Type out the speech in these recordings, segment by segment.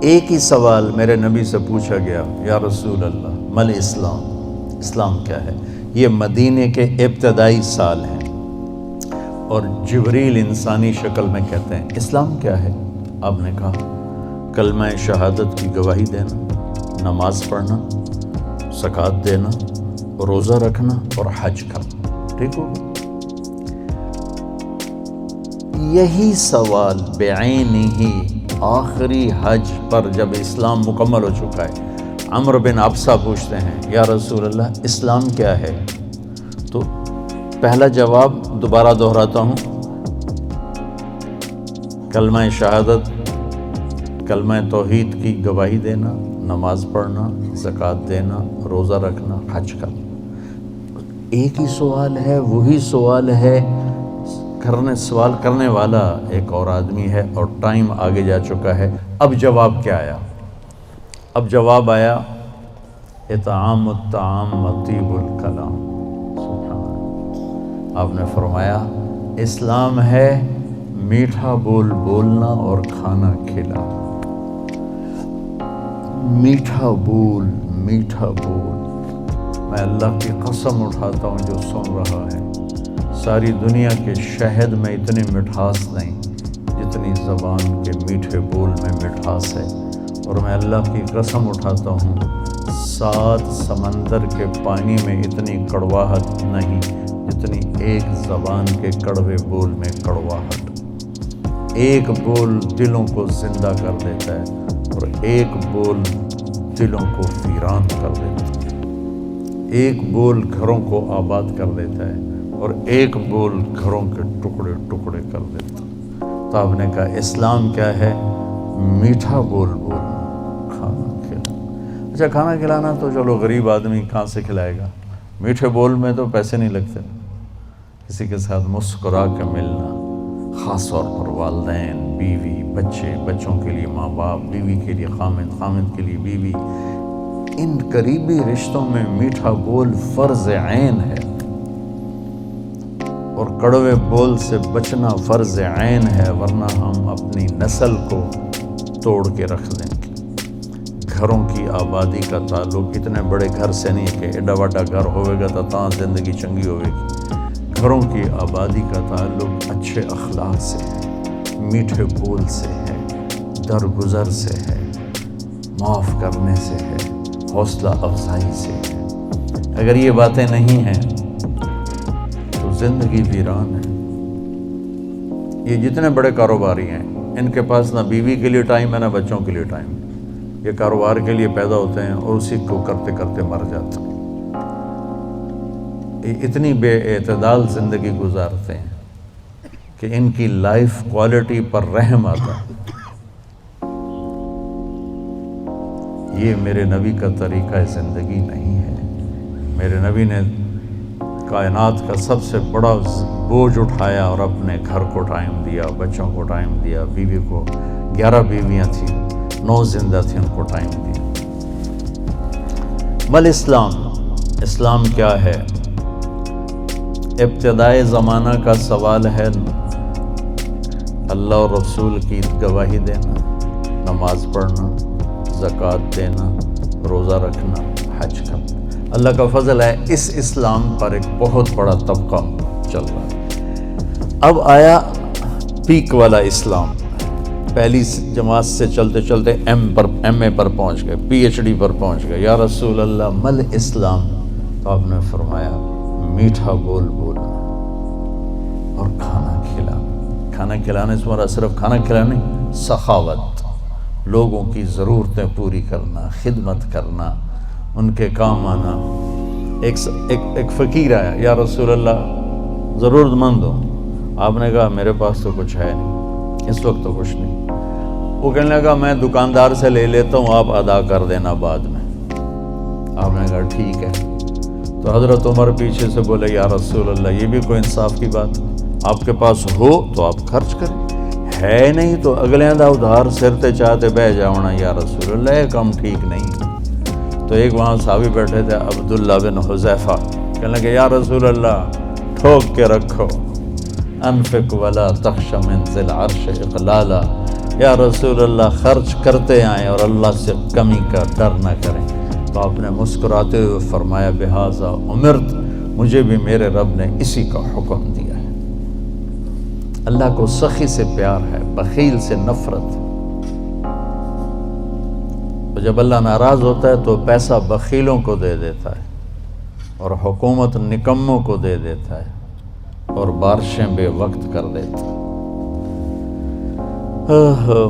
ایک ہی سوال میرے نبی سے پوچھا گیا، یا رسول اللہ مل اسلام، اسلام کیا ہے؟ یہ مدینے کے ابتدائی سال ہیں اور جبریل انسانی شکل میں کہتے ہیں اسلام کیا ہے؟ آپ نے کہا کلمہ شہادت کی گواہی دینا، نماز پڑھنا، زکوٰۃ دینا، روزہ رکھنا اور حج کرنا۔ ٹھیک ہو؟ یہی سوال بعینہ آخری حج پر جب اسلام مکمل ہو چکا ہے، عمرو بن ابسہ پوچھتے ہیں یا رسول اللہ اسلام کیا ہے؟ تو پہلا جواب دوبارہ دہراتا ہوں، کلمہ شہادت، کلمہ توحید کی گواہی دینا، نماز پڑھنا، زکوٰۃ دینا، روزہ رکھنا، حج کرنا۔ ایک ہی سوال ہے، وہی سوال ہے، سوال کرنے والا ایک اور آدمی ہے اور ٹائم آگے جا چکا ہے۔ اب جواب کیا آیا؟ اب جواب آیا اطعام الطعام وطیب الکلام۔ سبحان اللہ۔ آپ نے فرمایا اسلام ہے میٹھا بول بولنا اور کھانا کھلانا۔ میٹھا بول، میٹھا بول۔ میں اللہ کی قسم اٹھاتا ہوں جو سن رہا ہے، ساری دنیا کے شہد میں اتنی مٹھاس نہیں جتنی زبان کے میٹھے بول میں مٹھاس ہے، اور میں اللہ کی قسم اٹھاتا ہوں 7 سمندر کے پانی میں اتنی کڑواہٹ نہیں جتنی ایک زبان کے کڑوے بول میں کڑواہٹ۔ ایک بول دلوں کو زندہ کر دیتا ہے اور ایک بول دلوں کو ویران کر دیتا ہے۔ ایک بول گھروں کو آباد کر دیتا ہے اور ایک بول گھروں کے ٹکڑے ٹکڑے کر دیتا۔ تو آپ نے کہا اسلام کیا ہے؟ میٹھا بول بولنا، کھانا کھلانا۔ اچھا کھانا کھلانا تو چلو غریب آدمی کہاں سے کھلائے گا؟ میٹھے بول میں تو پیسے نہیں لگتے۔ کسی کے ساتھ مسکرا کے ملنا، خاص طور پر والدین، بیوی، بچے، بچوں کے لیے ماں باپ، بیوی کے لیے خامد، خامد کے لیے بیوی، ان قریبی رشتوں میں میٹھا بول فرض عین ہے، اور کڑوے بول سے بچنا فرض عین ہے، ورنہ ہم اپنی نسل کو توڑ کے رکھ دیں گے۔ گھروں کی آبادی کا تعلق اتنے بڑے گھر سے نہیں کہ ایڈا وڈا گھر ہوئے گا تو زندگی چنگی ہوئے گی۔ گھروں کی آبادی کا تعلق اچھے اخلاق سے ہے، میٹھے بول سے ہے، درگزر سے ہے، معاف کرنے سے ہے، حوصلہ افزائی سے ہے۔ اگر یہ باتیں نہیں ہیں تو زندگی ویران ہے۔ یہ جتنے بڑے کاروباری ہیں ان کے پاس نہ بیوی کے لیے ٹائم ہے نہ بچوں کے لیے ٹائم ہے۔ یہ کاروبار کے لیے پیدا ہوتے ہیں اور اسی کو کرتے کرتے مر جاتے ہیں۔ یہ اتنی بے اعتدال زندگی گزارتے ہیں کہ ان کی لائف کوالٹی پر رحم آتا ہے۔ یہ میرے نبی کا طریقہ زندگی نہیں ہے۔ میرے نبی نے کائنات کا سب سے بڑا بوجھ اٹھایا اور اپنے گھر کو ٹائم دیا، بچوں کو ٹائم دیا، بیوی کو 11 بیویاں تھیں، 9 زندہ تھیں، ان کو ٹائم دیا۔ مل اسلام، اسلام کیا ہے؟ ابتدائے زمانہ کا سوال ہے، اللہ اور رسول کی گواہی دینا، نماز پڑھنا، زکوٰۃ دینا، روزہ رکھنا، حج کرنا۔ اللہ کا فضل ہے اس اسلام پر ایک بہت بڑا طبقہ چل رہا ہے۔ اب آیا پیک والا اسلام، پہلی جماعت سے چلتے چلتے ایم اے پر پہنچ گئے، پی ایچ ڈی پر پہنچ گئے۔ یا رسول اللہ مل اسلام؟ تو آپ نے فرمایا میٹھا بول بولنا اور کھانا کھلانا۔ کھانا کھلانے سے مراد صرف کھانا کھلانا نہیں، سخاوت، لوگوں کی ضرورتیں پوری کرنا، خدمت کرنا، ان کے کام آنا۔ ایک فقیر آیا، یا رسول اللہ ضرورت مند ہو۔ آپ نے کہا میرے پاس تو کچھ ہے نہیں، اس وقت تو کچھ نہیں۔ وہ کہنے لگا میں دکاندار سے لے لیتا ہوں، آپ ادا کر دینا بعد میں۔ آپ نے کہا ٹھیک ہے۔ تو حضرت عمر پیچھے سے بولے یا رسول اللہ یہ بھی کوئی انصاف کی بات؟ آپ کے پاس ہو تو آپ خرچ کریں، ہے نہیں تو اگلے دا ادھار سرتے چاہتے بہ جاؤنا یا رسول اللہ، یہ کام ٹھیک نہیں۔ تو ایک وہاں صحابی بیٹھے تھے عبداللہ بن حذیفہ، کہنے لگے یا رسول اللہ ٹھوک کے رکھو، انفق ولا تخش من ذی العرش اقلالا، یا رسول اللہ خرچ کرتے آئیں اور اللہ سے کمی کا ڈر نہ کریں۔ تو آپ نے مسکراتے ہوئے فرمایا بہذا امرت، مجھے بھی میرے رب نے اسی کا حکم دیا ہے۔ اللہ کو سخی سے پیار ہے، بخیل سے نفرت۔ تو جب اللہ ناراض ہوتا ہے تو پیسہ بخیلوں کو دے دیتا ہے اور حکومت نکموں کو دے دیتا ہے اور بارشیں بے وقت کر دیتا ہے۔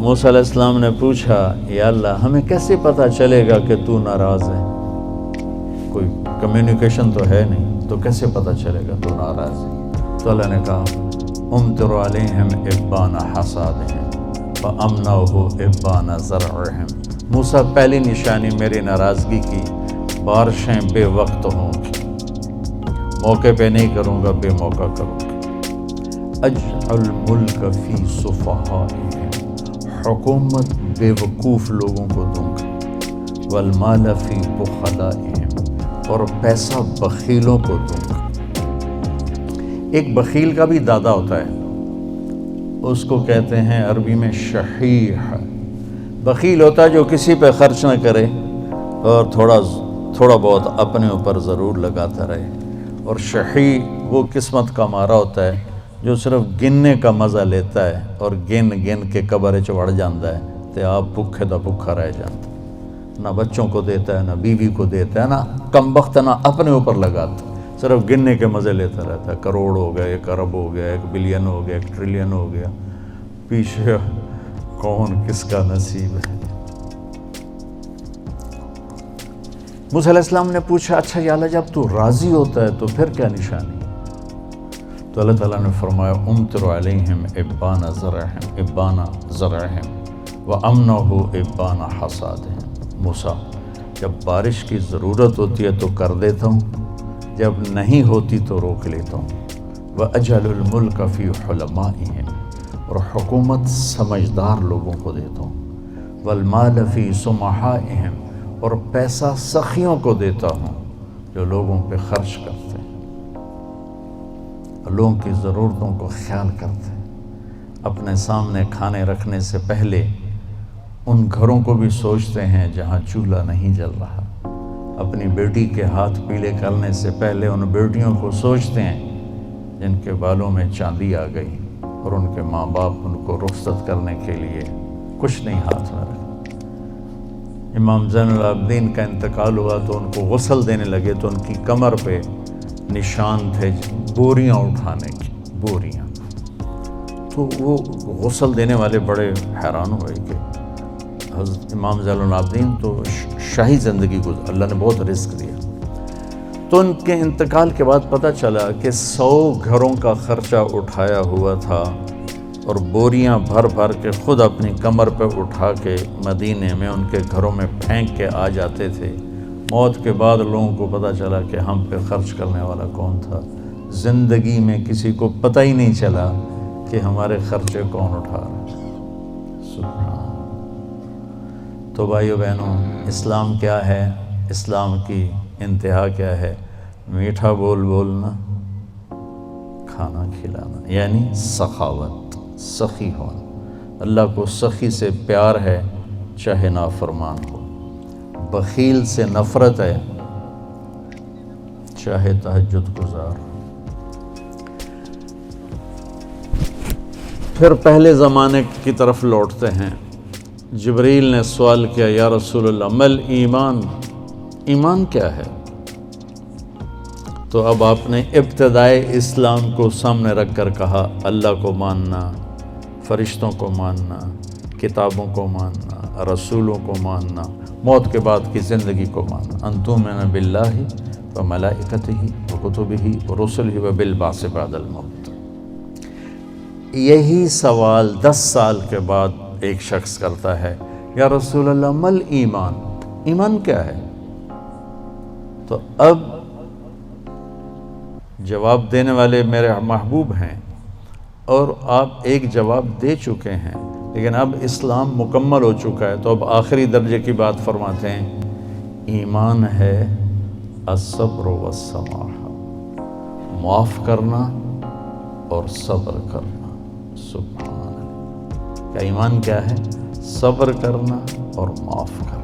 موسیٰ علیہ السلام نے پوچھا یا اللہ ہمیں کیسے پتہ چلے گا کہ تو ناراض ہے؟ کوئی کمیونیکیشن تو ہے نہیں، تو کیسے پتہ چلے گا تو ناراض ہے؟ تو اللہ نے کہا امطر علیہم ابان حصادہم فامنعہ ابان زرعہم۔ موسیٰ پہلی نشانی میری ناراضگی کی بارشیں بے وقت ہوں گی، موقع پہ نہیں کروں گا، بے موقع کروں گا۔ اجعل الملک فی صفحائہم، حکومت بے وقوف لوگوں کو دوں گا، والمال فی بخلائہم، اور پیسہ بخیلوں کو دوں گا۔ ایک بخیل کا بھی دادا ہوتا ہے، اس کو کہتے ہیں عربی میں شحیح۔ بخیل ہوتا ہے جو کسی پہ خرچ نہ کرے اور تھوڑا بہت اپنے اوپر ضرور لگاتا رہے، اور شحیح وہ قسمت کا مارا ہوتا ہے جو صرف گننے کا مزہ لیتا ہے اور گن گن کے قبر چڑھ جاتا ہے تو آپ بھوکے دا بھوکا رہ جاتا، نہ بچوں کو دیتا ہے، نہ بیوی کو دیتا ہے، نہ کم بخت نہ اپنے اوپر لگاتا، صرف گننے کے مزے لیتا رہتا ہے۔ کروڑ ہو گیا، 1 ارب ہو گیا، 1 بلین ہو گیا، 1 ٹریلین ہو گیا، پیچھے کون کس کا نصیب ہے۔ موسیٰ علیہ السلام نے پوچھا اچھا یا اللہ جب تو راضی ہوتا ہے تو پھر کیا نشانی؟ تو اللہ تعالیٰ نے فرمایا امطر علیہم ابان زرعہم وامنعہ ابان حصادہم۔ موسیٰ جب بارش کی ضرورت ہوتی ہے تو کر دیتا ہوں، جب نہیں ہوتی تو روک لیتا ہوں۔ وَأَجْعَلُ الْمُلْكَ فِي حُلَمَائِهِمْ، اور حکومت سمجھدار لوگوں کو دیتا ہوں۔ وَالْمَالَ فِي سُمَحَائِهِمْ، اور پیسہ سخیوں کو دیتا ہوں جو لوگوں پہ خرچ کرتے ہیں، لوگوں کی ضرورتوں کو خیال کرتے ہیں، اپنے سامنے کھانے رکھنے سے پہلے ان گھروں کو بھی سوچتے ہیں جہاں چولہا نہیں جل رہا، اپنی بیٹی کے ہاتھ پیلے کرنے سے پہلے ان بیٹیوں کو سوچتے ہیں جن کے بالوں میں چاندی آ گئی اور ان کے ماں باپ ان کو رخصت کرنے کے لیے کچھ نہیں ہاتھ میں رکھا۔ امام زین العابدین کا انتقال ہوا تو ان کو غسل دینے لگے تو ان کی کمر پہ نشان تھے بوریاں اٹھانے کی، بوریاں۔ تو وہ غسل دینے والے بڑے حیران ہوئے کہ حضرت امام زین العابدین تو شاہی زندگی گزار، اللہ نے بہت رزق دیا۔ تو ان کے انتقال کے بعد پتہ چلا کہ 100 گھروں کا خرچہ اٹھایا ہوا تھا اور بوریاں بھر بھر کے خود اپنی کمر پہ اٹھا کے مدینے میں ان کے گھروں میں پھینک کے آ جاتے تھے۔ موت کے بعد لوگوں کو پتہ چلا کہ ہم پہ خرچ کرنے والا کون تھا، زندگی میں کسی کو پتہ ہی نہیں چلا کہ ہمارے خرچے کون اٹھا رہا۔ سبحان۔ تو بھائیو بہنوں، اسلام کیا ہے؟ اسلام کی انتہا کیا ہے؟ میٹھا بول بولنا، کھانا کھلانا، یعنی سخاوت، سخی ہونا۔ اللہ کو سخی سے پیار ہے چاہے نافرمان ہو، بخیل سے نفرت ہے چاہے تہجد گزار۔ پھر پہلے زمانے کی طرف لوٹتے ہیں۔ جبریل نے سوال کیا یا رسول اللہ مل ایمان، ایمان کیا ہے؟ تو اب آپ نے ابتدائے اسلام کو سامنے رکھ کر کہا اللہ کو ماننا، فرشتوں کو ماننا، کتابوں کو ماننا، رسولوں کو ماننا، موت کے بعد کی زندگی کو ماننا۔ ان تؤمن باللہ وملائکتہ وکتبہ ورسلہ وبالبعث بعد الموت۔ یہی سوال 10 سال کے بعد ایک شخص کرتا ہے یا رسول اللہ مل ایمان، ایمان کیا ہے؟ تو اب جواب دینے والے میرے محبوب ہیں اور آپ ایک جواب دے چکے ہیں، لیکن اب اسلام مکمل ہو چکا ہے، تو اب آخری درجے کی بات فرماتے ہیں ایمان ہے الصبر والسماحہ، معاف کرنا اور صبر کرنا۔ سبحان اللہ، کہ ایمان کیا ہے؟ صبر کرنا اور معاف کرنا۔